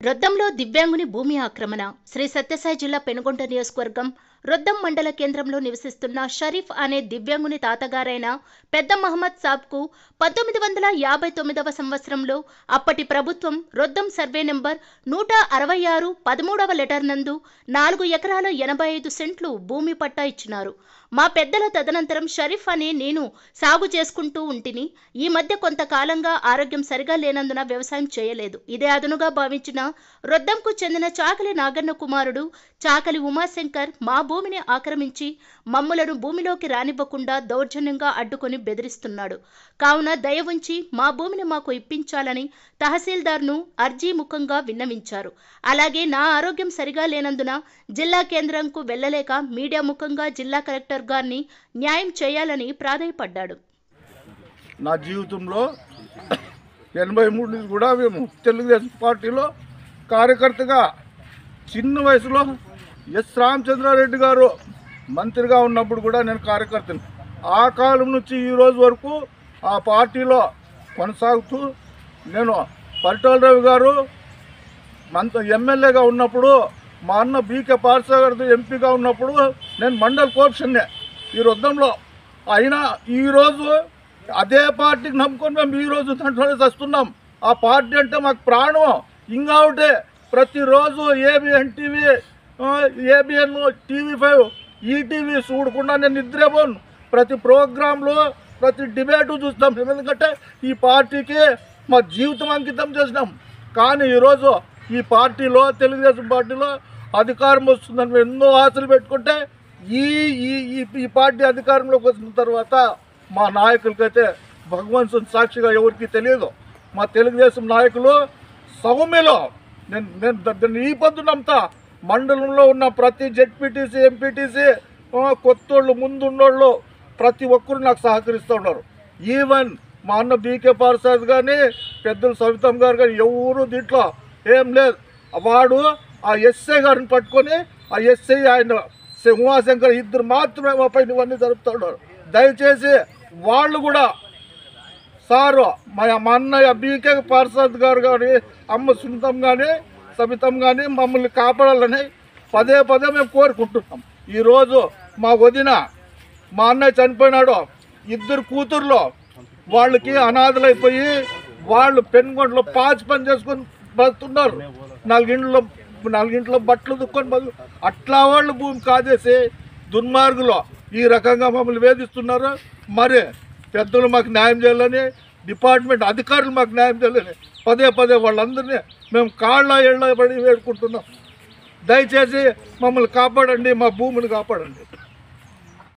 రొద్దంలో దివ్యాంగుని భూమి ఆక్రమణ. శ్రీ సత్యసాయి జిల్లా పెనుగొండ నియోజకవర్గం రొద్దం మండల కేంద్రంలో నివసిస్తున్న షరీఫ్ అనే దివ్యాంగుని తాతగారైన పెద్ద మహమ్మద్ సాబ్కు 1959వ సంవత్సరంలో అప్పటి ప్రభుత్వం రొద్దం సర్వే నెంబర్ 166 13వ లెటర్ నందు 4 ఎకరాల 85 సెంట్లు భూమి పట్టా ఇచ్చినారు. మా పెద్దల తదనంతరం షరీఫ్ అనే నేను సాగు చేసుకుంటూ ఉంటిని. ఈ మధ్య కొంతకాలంగా ఆరోగ్యం సరిగా లేనందున వ్యవసాయం చేయలేదు. ఇదే అదునుగా భావించిన రొద్దంకు చెందిన చాకలి నాగన్న కుమారుడు చాకలి ఉమాశంకర్ మా భూమిని ఆక్రమించి మమ్ములను భూమిలోకి రానివ్వకుండా దౌర్జన్యంగా అడ్డుకొని బెదిరిస్తున్నాడు. కావున దయ ఉంచి మా భూమిని మాకు ఇప్పించాలని తహసీల్దార్ను అర్జీ ముఖంగా విన్నవించారు. అలాగే నా ఆరోగ్యం సరిగా లేనందున జిల్లా కేంద్రంకు వెళ్లలేక మీడియా ముఖంగా జిల్లా కలెక్టర్ గారిని న్యాయం చేయాలని ప్రాధాయపడ్డాడు. నా జీవితంలో 83 నుంచి కూడా మేము తెలుగుదేశం పార్టీలో కార్యకర్తగా చిన్న వయసులో ఎస్ రామచంద్రారెడ్డి గారు మంత్రిగా ఉన్నప్పుడు కూడా నేను కార్యకర్తని. ఆ కాలం నుంచి ఈ రోజు వరకు ఆ పార్టీలో కొనసాగుతూ నేను పరిటాల రవి గారు ఎమ్మెల్యేగా ఉన్నప్పుడు మా అన్న బీకే పార్సా గారితో ఎంపీగా ఉన్నప్పుడు నేను మండల కోఆప్షన్నే ఈ రొద్దంలో. అయినా ఈరోజు అదే పార్టీకి నమ్ముకొని మేము ఈరోజు దాంట్లోనే వస్తున్నాం. ఆ పార్టీ అంటే మాకు ప్రాణం. ఇంకా ఒకటే ప్రతిరోజు ABN TV, ABN TV5, ETV చూడకుండా నేను నిద్రపోను. ప్రతి ప్రోగ్రాంలో ప్రతి డిబేటు చూస్తాం. ఎందుకంటే ఈ పార్టీకి మా జీవితం అంకితం చేసినాం. కానీ ఈరోజు ఈ పార్టీలో తెలుగుదేశం పార్టీలో అధికారం వస్తుందని మేము ఎన్నో ఆశలు పెట్టుకుంటే ఈ పార్టీ అధికారంలోకి వచ్చిన తర్వాత మా నాయకులకైతే భగవంతుని సాక్షిగా ఎవరికి తెలియదు. మా తెలుగుదేశం నాయకులు సౌమ్యలో నేను ఈ పొద్దునంతా మండలంలో ఉన్న ప్రతి జెడ్పీటీసీ, ఎంపీటీసీ, కొత్తోళ్ళు, ముందున్నోళ్ళు ప్రతి ఒక్కరు నాకు సహకరిస్తూ ఉన్నారు. ఈవెన్ మా అన్న బీకే పార్సాద్ కానీ, పెద్దలు సవితమ్మ గారు కానీ ఎవరు దీంట్లో ఏం లేదు. వాడు ఆ ఎస్ఐ గారిని పట్టుకొని ఆ ఎస్ఐ ఆయన ఉమాశంకర్ ఇద్దరు మాత్రమే మా పైన ఇవన్నీ జరుపుతూ ఉన్నారు. దయచేసి వాళ్ళు కూడా సారు మా అన్నయ్య బీకే పార్సాద్ గారు కానీ, అమ్మ సునీతం కానీ, సబితం కానీ మమ్మల్ని కాపాడాలని పదే మేము కోరుకుంటున్నాం. ఈరోజు మా వదిన మా అన్నయ్య చనిపోయినాడు. 2 కూతుర్లు వాళ్ళకి అనాథలైపోయి వాళ్ళు పెనుగొండలో పాచి పని చేసుకొని బతున్నారు. 4 ఇంట్లో బట్టలు దుక్కొని అట్లా వాళ్ళు భూమి కాజేసి దుర్మార్గులు ఈ రకంగా మమ్మల్ని వేధిస్తున్నారు. మరి పెద్దలు మాకు న్యాయం చేయాలని, డిపార్ట్మెంట్ అధికారులు మాకు న్యాయం చేయాలని పదే వాళ్ళందరినీ మేము కాళ్ళ పడి వేడుకుంటున్నాం. దయచేసి మమ్మల్ని కాపాడండి, మా భూమిని కాపాడండి.